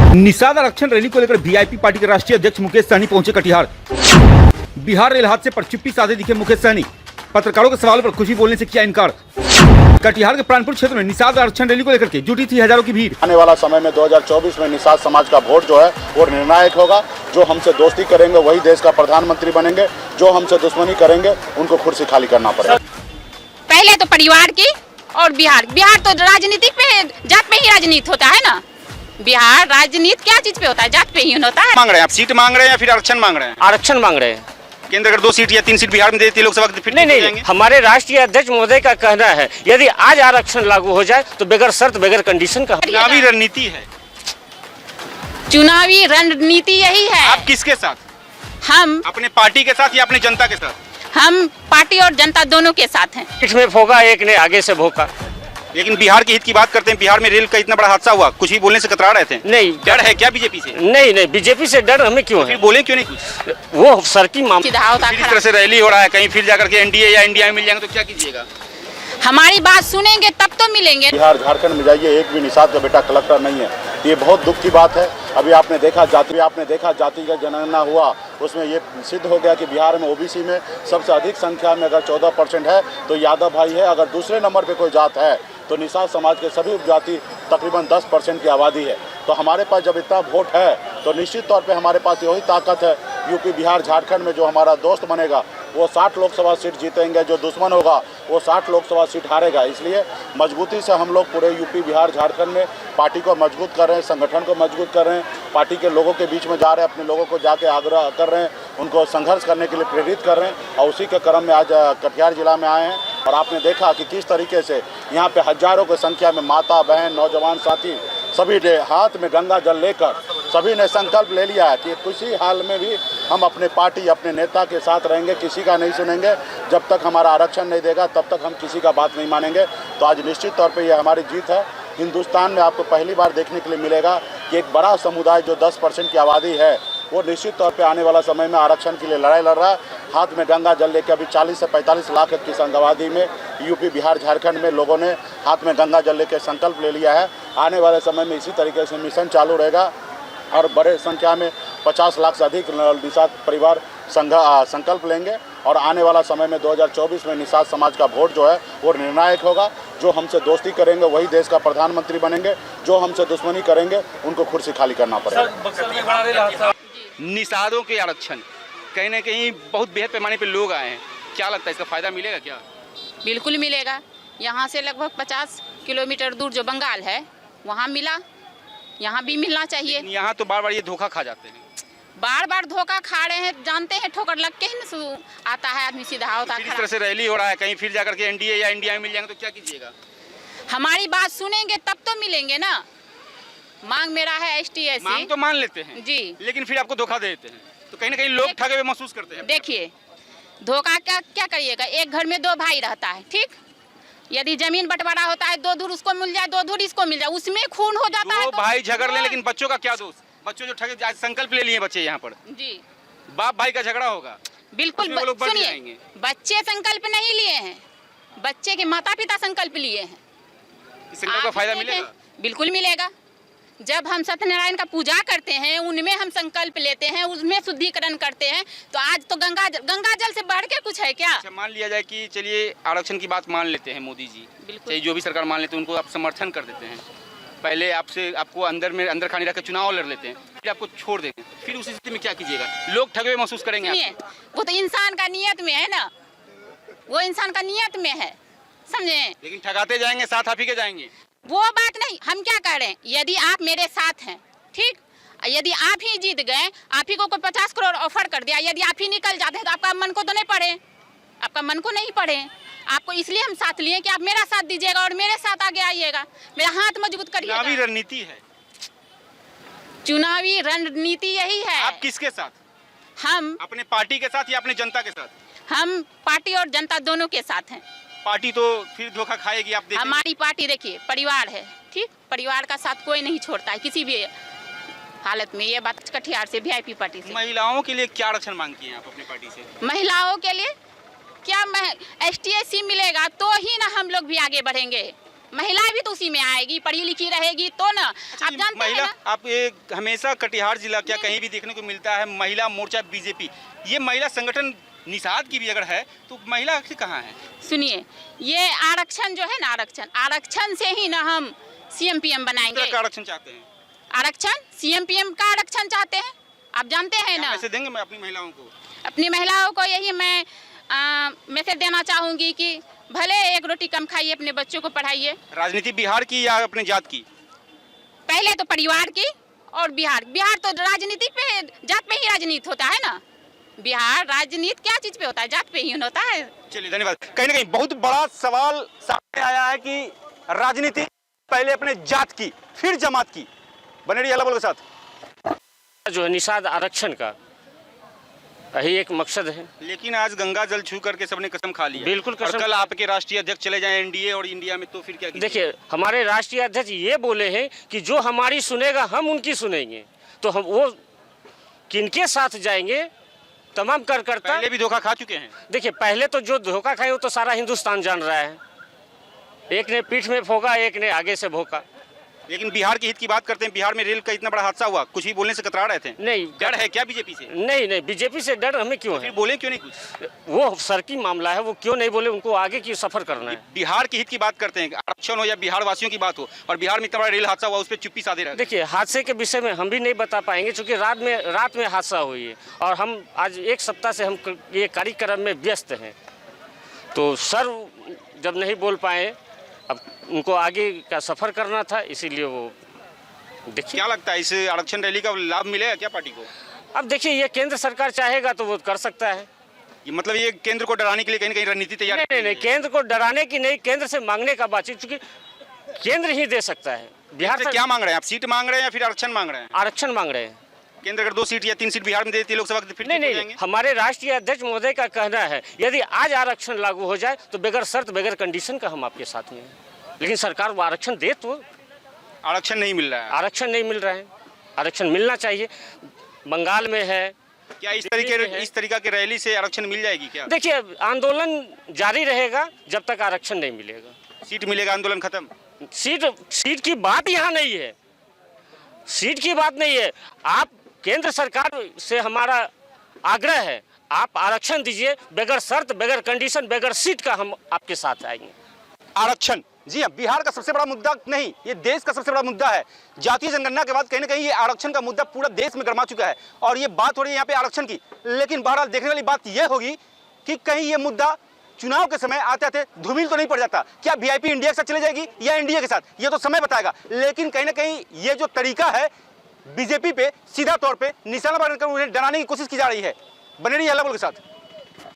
निषाद आरक्षण रैली को लेकर वीआईपी पार्टी के राष्ट्रीय अध्यक्ष मुकेश सहनी पहुंचे कटिहार। बिहार रेल हादसे पर चुप्पी साधे दिखे मुकेश सहनी। पत्रकारों के सवालों पर कुछ भी बोलने से किया इनकार। कटिहार के प्राणपुर क्षेत्र में निषाद आरक्षण रैली को लेकर के जुटी थी हजारों की भीड़। आने वाला समय में 2024 में निषाद समाज का वोट जो है वो निर्णायक होगा। जो हमसे दोस्ती करेंगे वही देश का प्रधानमंत्री बनेंगे, जो हमसे दुश्मनी करेंगे उनको कुर्सी खाली करना पड़ेगा। पहले तो परिवार की और बिहार तो राजनीतिक पे, जात पे ही राजनीति होता है ना। बिहार राजनीति क्या चीज पे होता है? जात पे ही होता है। मांग रहे हैं आप, सीट मांग रहे हैं या फिर आरक्षण मांग रहे हैं? आरक्षण मांग रहे हैं। केंद्र अगर 2 सीट या 3 सीट बिहार में देती लोकसभा फिर नहीं, हमारे राष्ट्रीय अध्यक्ष महोदय का कहना है यदि आज आरक्षण लागू हो जाए तो बगैर शर्त बगैर कंडीशन का। चुनावी रणनीति है, चुनावी रणनीति यही है। आप किसके साथ? हम अपने पार्टी के साथ या अपनी जनता के साथ? हम पार्टी और जनता दोनों के साथ हैं। पीठ में भोगा, एक ने आगे से भोगा। लेकिन बिहार के हित की बात करते हैं। बिहार में रेल का इतना बड़ा हादसा हुआ, कुछ भी बोलने से कतरा रहे थे। नहीं, डर है क्या बीजेपी से? नहीं, बीजेपी से डर हमें क्यों है? फिर बोले क्यों नहीं कुछ? वो सर की मामला। इस तरह से रैली हो रहा है, कहीं फिर जाकर के एनडीए या इंडिया में मिल जाएंगे तो क्या कीजिएगा? हमारी बात सुनेंगे तब तो मिलेंगे। बिहार झारखंड में जाइए, एक भी निषाद का बेटा कलेक्टर नहीं है। ये बहुत दुख की बात है। अभी आपने देखा जाति का जनगणना हुआ, उसमें ये सिद्ध हो गया कि बिहार में ओबीसी में सबसे अधिक संख्या में अगर 14% है तो यादव भाई है। अगर दूसरे नंबर पे कोई जात है तो निषाद समाज के सभी उपजाति तकरीबन 10% की आबादी है। तो हमारे पास जब इतना वोट है तो निश्चित तौर पे हमारे पास यही ताकत है। यूपी बिहार झारखंड में जो हमारा दोस्त बनेगा वो 60 लोकसभा सीट जीतेंगे, जो दुश्मन होगा वो 60 लोकसभा सीट हारेगा। इसलिए मजबूती से हम लोग पूरे यूपी बिहार झारखंड में पार्टी को मजबूत कर रहे हैं, संगठन को मजबूत कर रहे हैं, पार्टी के लोगों के बीच में जा रहे हैं, अपने लोगों को जाके आग्रह कर रहे हैं, उनको संघर्ष करने के लिए प्रेरित कर रहे हैं। और उसी के क्रम में आज कटिहार जिला में आए हैं और आपने देखा कि किस तरीके से यहाँ पे हजारों की संख्या में माता बहन नौजवान साथी सभी ने हाथ में गंगा जल लेकर सभी ने संकल्प ले लिया है कि किसी हाल में भी हम अपने पार्टी अपने नेता के साथ रहेंगे, किसी का नहीं सुनेंगे। जब तक हमारा आरक्षण नहीं देगा तब तक हम किसी का बात नहीं मानेंगे। तो आज निश्चित तौर पे ये हमारी जीत है। हिंदुस्तान में आपको पहली बार देखने के लिए मिलेगा कि एक बड़ा समुदाय जो 10% की आबादी है वो निश्चित तौर पे आने वाला समय में आरक्षण के लिए लड़ाई लड़ रहा है। हाथ में गंगा जल लेकर अभी 40 से 45 लाख की संख्यावादी में यूपी बिहार झारखंड में लोगों ने हाथ में गंगा जल लेकर संकल्प ले लिया है। आने वाले समय में इसी तरीके से मिशन चालू रहेगा और बड़े संख्या में 50 लाख से अधिक निषाद परिवार संकल्प लेंगे। और आने वाला समय में 2024 में निषाद समाज का वोट जो है वो निर्णायक होगा। जो हमसे दोस्ती करेंगे वही देश का प्रधानमंत्री बनेंगे, जो हमसे दुश्मनी करेंगे उनको कुर्सी खाली करना पड़ेगा। निषादों के आरक्षण कहीं ना कहीं बहुत बेहद पैमाने पे लोग आए हैं, क्या लगता है इसका फायदा मिलेगा क्या? बिल्कुल मिलेगा। यहाँ से लगभग 50 किलोमीटर दूर जो बंगाल है वहाँ मिला, यहाँ भी मिलना चाहिए। यहाँ तो बार बार ये धोखा खा जाते हैं, बार धोखा खा रहे हैं, जानते हैं ठोकर लग के ही आता है आदमी सीधा होता है। इस तरह से रैली हो रहा है, कहीं फिर जाकर के एनडीए या इंडिया में मिल जाएंगे तो क्या कीजिएगा? हमारी बात सुनेंगे तब तो मिलेंगे ना। मांग मेरा है ST/SC। मांग तो मान लेते हैं जी, लेकिन फिर आपको धोखा दे देते हैं तो कहीं ना कहीं लोग ठगे हुए महसूस करते हैं। देखिए धोखा क्या करिएगा, एक घर में 2 भाई रहता है, ठीक? यदि जमीन बंटवारा होता है 2 धुर उसको मिल जाए 2 धुर इसको मिल जाए, उसमें खून हो जाता है। तो भाई झगड़ ले, लेकिन बच्चों का क्या दोष? बच्चों जो ठगे आज संकल्प ले लिए बच्चे यहाँ पर जी, बाप भाई का झगड़ा होगा, बिल्कुल। सुनिए, बच्चे संकल्प नहीं लिए हैं, बच्चे के माता पिता संकल्प लिए हैं। इस संकल्प का फायदा मिलेगा? बिल्कुल मिलेगा। जब हम सत्यनारायण का पूजा करते हैं उनमें हम संकल्प लेते हैं, उसमें शुद्धिकरण करते हैं। तो आज तो गंगा जल से बढ़ के कुछ है क्या? अच्छा, मान लिया जाए कि चलिए आरक्षण की बात मान लेते हैं, मोदी जी चाहे जो भी सरकार मान लेते हैं उनको आप समर्थन कर देते हैं। पहले आपको अंदर खाने रख चुनाव लड़ लेते हैं, फिर आपको छोड़ देते हैं, फिर उस स्थिति में क्या कीजिएगा? लोग ठगे हुए महसूस करेंगे। वो तो इंसान का नियत में है ना, वो इंसान का नियत में है, समझे? लेकिन ठगाते जाएंगे, साथ आप ही के जाएंगे। वो बात नहीं, हम क्या करें? यदि आप मेरे साथ हैं, ठीक, यदि आप ही जीत गए, आप ही को कोई 50 करोड़ ऑफर कर दिया, यदि आप ही निकल जाते हैं तो आपका मन को तो नहीं पड़े, आपका मन को नहीं पड़े। आपको इसलिए हम साथ लिए कि आप मेरा साथ दीजिएगा और मेरे साथ आगे आइएगा, मेरा हाथ मजबूत करिएगा। चुनावी रणनीति है, चुनावी रणनीति यही है। आप किसके साथ? हम अपने पार्टी के साथ या अपने जनता के साथ? हम पार्टी और जनता दोनों के साथ हैं। पार्टी तो फिर धोखा खाएगी, आप देखिए। हमारी पार्टी देखिए परिवार है, ठीक, परिवार का साथ कोई नहीं छोड़ता है किसी भी हालत में। ये बात कटिहार से वीआईपी पार्टी से। महिलाओं के लिए क्या आरक्षण मांगती हैं आप अपनी पार्टी से? महिलाओं के लिए क्या ST/SC मिलेगा तो ही ना हम लोग भी आगे बढ़ेंगे। महिलाएं भी तो उसी में आएगी, पढ़ी लिखी रहेगी तो ना। आप जानते हैं महिला ना, आप एक हमेशा कटिहार जिला क्या कहीं भी देखने को मिलता है महिला मोर्चा बीजेपी, ये महिला संगठन निषाद की भी अगर है तो महिला आखिर कहाँ है? सुनिए, ये आरक्षण जो है ना, आरक्षण से ही ना हम सीएम पीएम बनाएंगे। किस तरह का आरक्षण चाहते हैं? आरक्षण सीएम पीएम का आरक्षण चाहते हैं, आप जानते हैं ना। कैसे देंगे मैं अपनी महिलाओं को? अपनी महिलाओं को यही मैं मैसेज देना चाहूंगी कि भले एक रोटी कम खाइए, अपने बच्चों को पढ़ाइए। राजनीति बिहार की या अपने जात की? पहले तो परिवार की और बिहार तो राजनीति पे, जात पे ही राजनीति होता है ना। बिहार राजनीति क्या चीज पे होता है? जात पे ही होता है। चलिए धन्यवाद। कहीं ना कहीं बहुत बड़ा सवाल सामने आया है कि राजनीति पहले अपने जात की फिर जमात की। बने रहिए हल्ला बोल के साथ। जो है निषाद आरक्षण का यही एक मकसद है। लेकिन आज गंगा जल छू करके सबने कसम खा ली। बिल्कुल और कसम। कल आपके राष्ट्रीय अध्यक्ष चले जाएं एनडीए और इंडिया में तो फिर क्या कीजिए? देखिए, हमारे राष्ट्रीय अध्यक्ष ये बोले हैं कि जो हमारी सुनेगा हम उनकी सुनेंगे, तो हम वो किनके साथ जाएंगे? तमाम कार्यकर्ता पहले भी धोखा खा चुके हैं। देखिए, पहले तो जो धोखा खाए वो तो सारा हिंदुस्तान जान रहा है। एक ने पीठ में फोका, एक ने आगे से भोका। लेकिन बिहार के हित की बात करते हैं, बिहार में रेल का इतना बड़ा हादसा हुआ, कुछ भी बोलने से कतरा रहे थे। नहीं, डर है क्या बीजेपी से? नहीं, बीजेपी से डर हमें क्यों फिर है? बोले क्यों नहीं कुछ? वो सर की मामला है, वो क्यों नहीं बोले, उनको आगे की सफर करना है। बिहार के हित की बात करते हैं, आरक्षण हो या बिहार वासियों की बात हो, और बिहार में इतना बड़ा रेल हादसा हुआ उस पर चुप्पी साधे रहे। देखिए, हादसे के विषय में हम भी नहीं बता पाएंगे क्योंकि रात में हादसा हुई है और हम आज एक सप्ताह से हम ये कार्यक्रम में व्यस्त हैं। तो सर जब नहीं बोल पाए, अब उनको आगे का सफर करना था, इसीलिए वो देखिए। क्या लगता है इस आरक्षण रैली का लाभ मिलेगा क्या पार्टी को? अब देखिए, ये केंद्र सरकार चाहेगा तो वो कर सकता है। ये मतलब ये केंद्र को डराने के लिए कहीं ना कहीं रणनीति तैयार? नहीं, केंद्र को डराने की नहीं, केंद्र से मांगने का बातचीत, क्योंकि केंद्र ही दे सकता है। बिहार से क्या मांग रहे हैं आप? सीट मांग रहे हैं या फिर आरक्षण मांग रहे हैं? आरक्षण मांग रहे हैं। केंद्र अगर 2 सीट या 3 सीट बिहार में दे देती है लोकसभा की, फिर नहीं, हमारे राष्ट्रीय अध्यक्ष महोदय का कहना है यदि आज आरक्षण लागू हो जाए तो बगैर शर्त बगैर कंडीशन का हम आपके साथ में हैं। लेकिन सरकार वो आरक्षण दे तो। आरक्षण नहीं मिल रहा है। आरक्षण नहीं मिल रहा है, आरक्षण मिलना चाहिए। बंगाल में है। क्या इस तरीका के रैली से आरक्षण मिल जाएगी क्या? देखिए, आंदोलन जारी रहेगा जब तक आरक्षण नहीं मिलेगा। सीट मिलेगा, आंदोलन खत्म। सीट की बात यहाँ नहीं है, सीट की बात नहीं है। आप केंद्र सरकार से हमारा आग्रह है, आप आरक्षण दीजिए बगैर शर्त बगैर कंडीशन बगैर सीट का, हम आपके साथ आएंगे। आरक्षण, जी हाँ, बिहार का सबसे बड़ा मुद्दा नहीं, ये देश का सबसे बड़ा मुद्दा है। जातीय जनगणना के बाद कहीं ना कहीं ये आरक्षण का मुद्दा पूरा देश में गरमा चुका है और ये बात हो रही है यहाँ पे आरक्षण की। लेकिन बहरहाल देखने वाली बात ये होगी कि कहीं ये मुद्दा चुनाव के समय आते आते धूमिल तो नहीं पड़ जाता। क्या वीआईपी इंडिया के साथ चले जाएगी या एनडीए के साथ, ये तो समय बताएगा। लेकिन कहीं ना कहीं ये जो तरीका है बीजेपी पे सीधा तौर पे निशाना बनाकर उन्हें डराने की कोशिश की जा रही है। बने रहिए हल्ला बोल के साथ।